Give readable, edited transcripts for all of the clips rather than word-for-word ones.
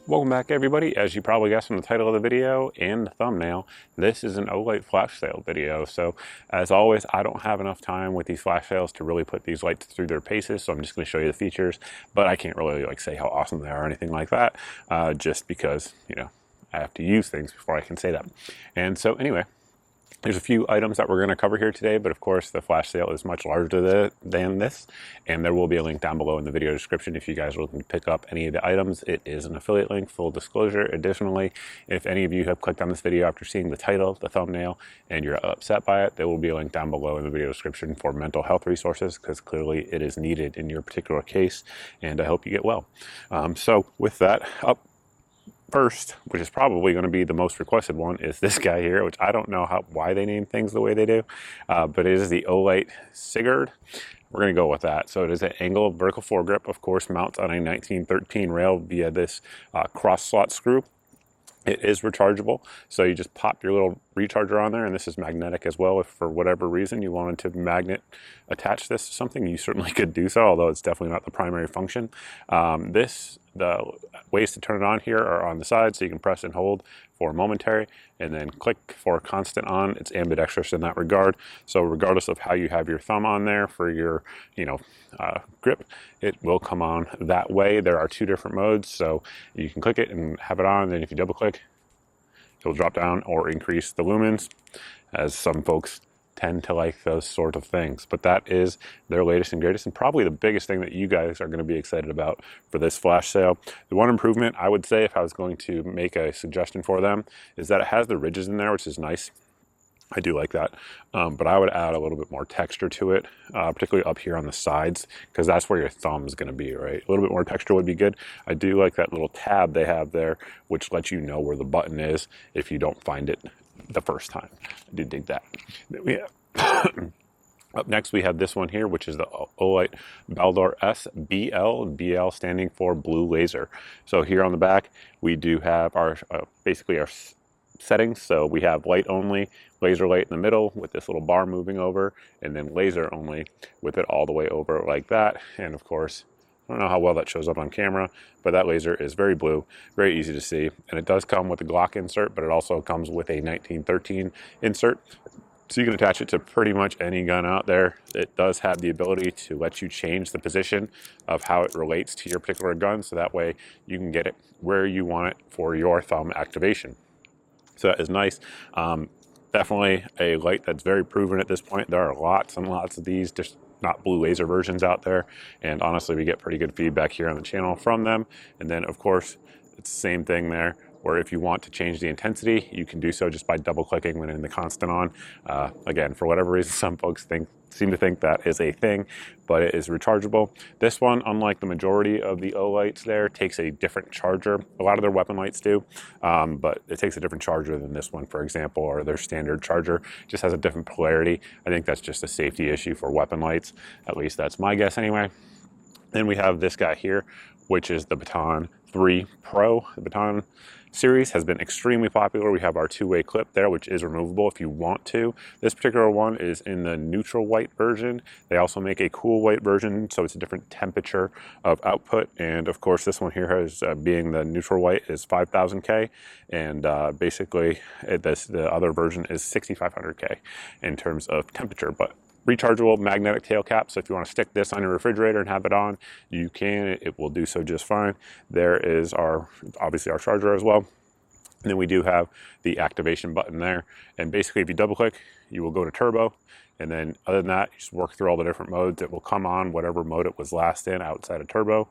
Welcome back, everybody. As you probably guessed from the title of the video and the thumbnail, this is an Olight flash sale video. So as always, I don't have enough time with these flash sales to really put these lights through their paces, so I'm just going to show you the features, but I can't really say how awesome they are or anything like that, just because, I have to use things before I can say that. And so anyway, there's a few items that we're going to cover here today, but of course the flash sale is much larger than this, and there will be a link down below in the video description if you guys are looking to pick up any of the items. It is an affiliate link, full disclosure. Additionally, if any of you have clicked on this video after seeing the title, the thumbnail, and you're upset by it, there will be a link down below in the video description for mental health resources, because clearly it is needed in your particular case, and I hope you get well. So with that, up first, which is probably going to be the most requested one, is this guy here, which I don't know why they name things the way they do, but it is the Olight Sigurd. We're going to go with that. So it is an angle vertical foregrip, of course, mounts on a 1913 rail via this cross slot screw. It is rechargeable, so you just pop your little recharger on there, and this is magnetic as well. If for whatever reason you wanted to magnet attach this to something, you certainly could do so, although it's definitely not the primary function. The ways to turn it on here are on the side, so you can press and hold for momentary, and then click for constant on. It's ambidextrous in that regard, so regardless of how you have your thumb on there for your grip, it will come on that way. There are two different modes, so you can click it and have it on, and if you double click, it will drop down or increase the lumens, as some folks tend to like those sort of things. But that is their latest and greatest, and probably the biggest thing that you guys are going to be excited about for this flash sale. The one improvement I would say, if I was going to make a suggestion for them, is that it has the ridges in there, which is nice. I do like that, but I would add a little bit more texture to it, particularly up here on the sides, because that's where your thumb is going to be, right? A little bit more texture would be good. I do like that little tab they have there, which lets you know where the button is if you don't find it the first time. I do dig that. Up next, we have this one here, which is the Olight BALDR S BL, BL standing for blue laser. So here on the back, we do have our basically our settings. So we have light only, laser light in the middle with this little bar moving over, and then laser only with it all the way over like that. And of course, I don't know how well that shows up on camera, but that laser is very blue, very easy to see. And it does come with a Glock insert, but it also comes with a 1913 insert. So you can attach it to pretty much any gun out there. It does have the ability to let you change the position of how it relates to your particular gun, so that way you can get it where you want it for your thumb activation. So that is nice. Definitely a light that's very proven at this point. There are lots and lots of these, just not blue laser versions out there. And honestly, we get pretty good feedback here on the channel from them. And then of course, it's the same thing there, where if you want to change the intensity, you can do so just by double clicking when in the constant on. Again, for whatever reason, some folks seem to think that is a thing, but it is rechargeable. This one, unlike the majority of the Olights there, takes a different charger. A lot of their weapon lights do, but it takes a different charger than this one, for example, or their standard charger just has a different polarity. I think that's just a safety issue for weapon lights. At least that's my guess anyway. Then we have this guy here, which is the Baton 3 Pro. The Baton series has been extremely popular. We have our two-way clip there, which is removable if you want to. This particular one is in the neutral white version. They also make a cool white version, so it's a different temperature of output. And of course, this one here has, being the neutral white, is 5000K, and basically the other version is 6500K in terms of temperature. But rechargeable magnetic tail cap, so if you want to stick this on your refrigerator and have it on, you can. It will do so just fine. There is obviously our charger as well. And then we do have the activation button there, and basically if you double click, you will go to turbo, and then other than that, you just work through all the different modes. It will come on whatever mode it was last in outside of turbo,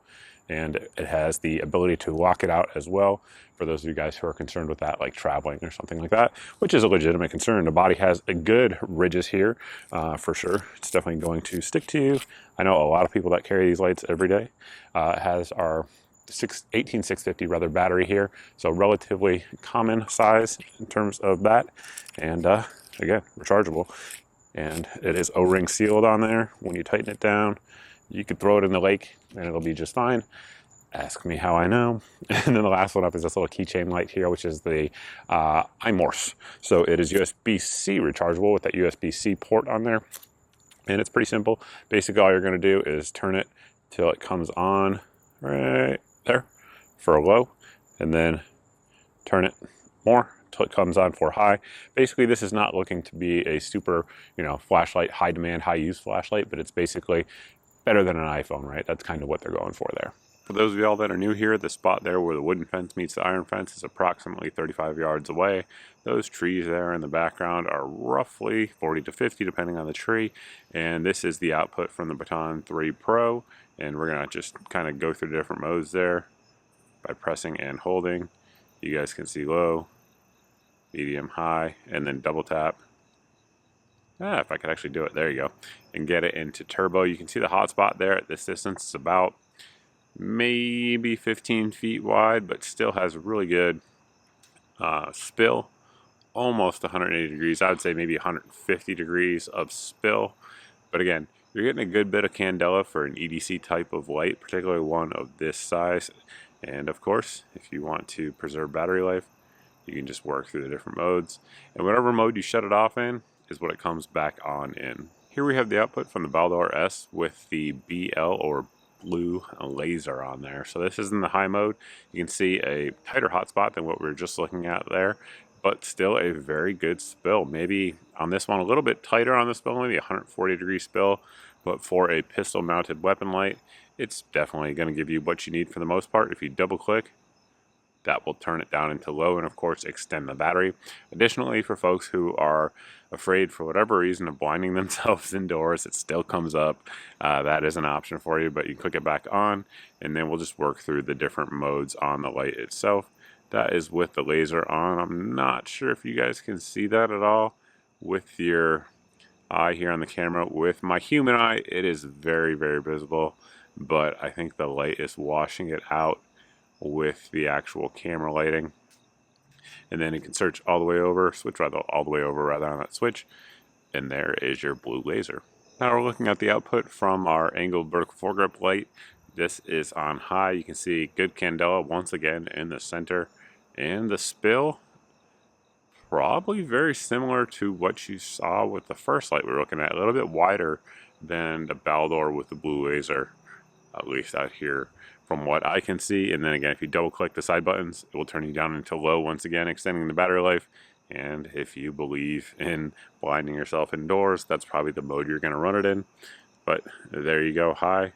and it has the ability to lock it out as well for those of you guys who are concerned with that, like traveling or something like that, which is a legitimate concern. The body has a good ridges here, for sure. It's definitely going to stick to you. I know a lot of people that carry these lights every day. It has our 18650 rather battery here, so relatively common size in terms of that, and again, rechargeable. And it is O-ring sealed on there. When you tighten it down, you could throw it in the lake and it'll be just fine. Ask me how I know. And then the last one up is this little keychain light here, which is the iMorse. So it is USB-C rechargeable with that USB-C port on there. And it's pretty simple. Basically, all you're going to do is turn it till it comes on right there for a low. and then turn it more till it comes on for high. Basically, this is not looking to be a super, flashlight, high demand, high use flashlight, but it's basically better than an iPhone, right? That's kind of what they're going for there. For those of y'all that are new here, the spot there where the wooden fence meets the iron fence is approximately 35 yards away. Those trees there in the background are roughly 40 to 50 depending on the tree. And this is the output from the Baton 3 Pro. And we're going to just kind of go through the different modes there by pressing and holding. You guys can see low, medium, high, and then double tap. If I could actually do it, there you go. And get it into turbo. You can see the hotspot there at this distance. It's about maybe 15 feet wide, but still has really good spill, almost 180 degrees. I would say maybe 150 degrees of spill. But again, you're getting a good bit of candela for an EDC type of light, particularly one of this size. And of course, if you want to preserve battery life, you can just work through the different modes. And whatever mode you shut it off in is what it comes back on in. Here we have the output from the BALDR S with the BL or blue laser on there. So this is in the high mode. You can see a tighter hotspot than what we were just looking at there, but still a very good spill. Maybe on this one a little bit tighter on the spill, maybe 140 degree spill, but for a pistol mounted weapon light, it's definitely going to give you what you need for the most part. If you double click, that will turn it down into low and of course extend the battery. Additionally, for folks who are afraid for whatever reason of blinding themselves indoors, it still comes up. That is an option for you, but you click it back on and then we'll just work through the different modes on the light itself. That is with the laser on. I'm not sure if you guys can see that at all with your eye here on the camera. With my human eye, it is very, very visible, but I think the light is washing it out with the actual camera lighting. And then you can search all the way over, switch rather all the way over rather on that switch, and there is your blue laser. Now we're looking at the output from our angled vertical foregrip light. This is on high. You can see good candela once again in the center, and the spill probably very similar to what you saw with the first light we were looking at, a little bit wider than the BALDR with the blue laser, at least out here from what I can see. And then again, if you double click the side buttons, it will turn you down into low once again, extending the battery life. And if you believe in blinding yourself indoors, that's probably the mode you're going to run it in. But there you go, high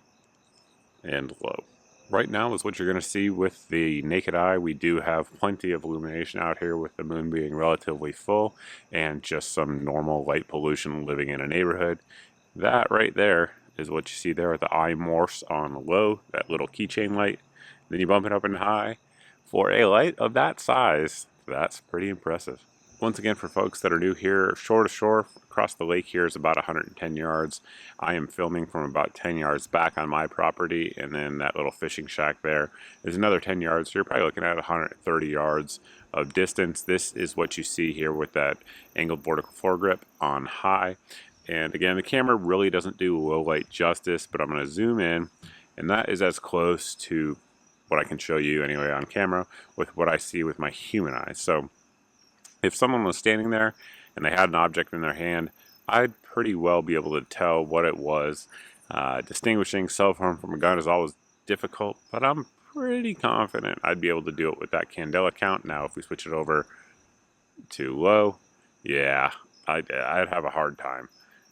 and low. Right now is what you're going to see with the naked eye. We do have plenty of illumination out here with the moon being relatively full and just some normal light pollution living in a neighborhood. That right there is what you see there with the eye morphs on low, that little keychain light. Then you bump it up in high. For a light of that size, that's pretty impressive. Once again, for folks that are new here, shore to shore across the lake here is about 110 yards. I am filming from about 10 yards back on my property, and then that little fishing shack there is another 10 yards. So you're probably looking at 130 yards of distance. This is what you see here with that angled vertical foregrip on high. And again, the camera really doesn't do low light justice, but I'm going to zoom in, and that is as close to what I can show you anyway on camera with what I see with my human eyes. So if someone was standing there and they had an object in their hand, I'd pretty well be able to tell what it was. Distinguishing cell phone from a gun is always difficult, but I'm pretty confident I'd be able to do it with that candela count. Now, if we switch it over to low, yeah, I'd have a hard time.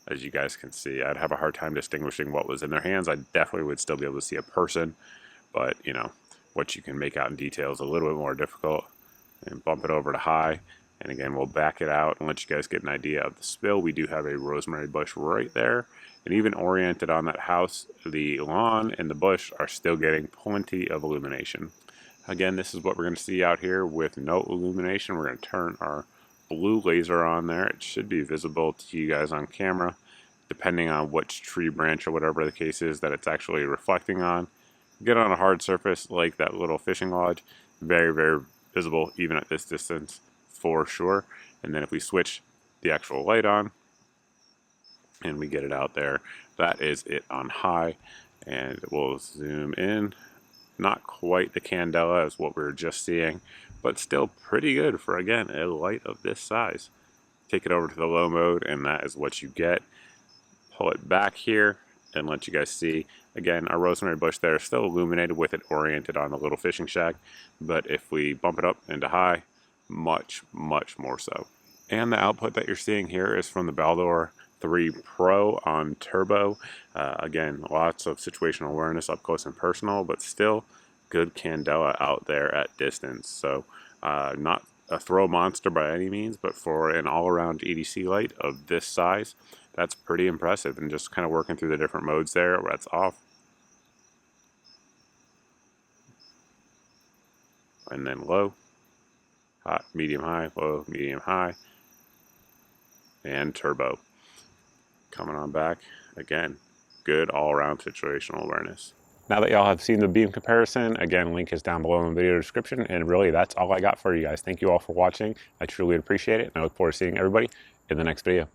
As you guys can see, I'd have a hard time distinguishing what was in their hands. I definitely would still be able to see a person, but you know, what you can make out in detail is a little bit more difficult. And bump it over to high. And again, we'll back it out and let you guys get an idea of the spill. We do have a rosemary bush right there. And even oriented on that house, the lawn and the bush are still getting plenty of illumination. Again, this is what we're going to see out here with no illumination. We're going to turn our blue laser on there. It should be visible to you guys on camera, depending on which tree branch or whatever the case is that it's actually reflecting on. Get on a hard surface like that little fishing lodge, very, very visible even at this distance for sure. And then if we switch the actual light on and we get it out there, that is it on high. And we'll zoom in. Not quite the candela as what we were just seeing, but still pretty good for, again, a light of this size. Take it over to the low mode and that is what you get. Pull it back here and let you guys see. Again, our rosemary bush there is still illuminated with it oriented on the little fishing shack, but if we bump it up into high, much more so. And the output that you're seeing here is from the BALDR 3 Pro on turbo. Again, lots of situational awareness up close and personal, but still good candela out there at distance. So not a throw monster by any means, but for an all-around EDC light of this size, that's pretty impressive. And just kind of working through the different modes there, that's off. And then low, hot, medium, high, low, medium, high, and turbo. Coming on back, again, good all-around situational awareness. Now that y'all have seen the beam comparison, again, link is down below in the video description, and really that's all I got for you guys. Thank you all for watching. I truly appreciate it, and I look forward to seeing everybody in the next video.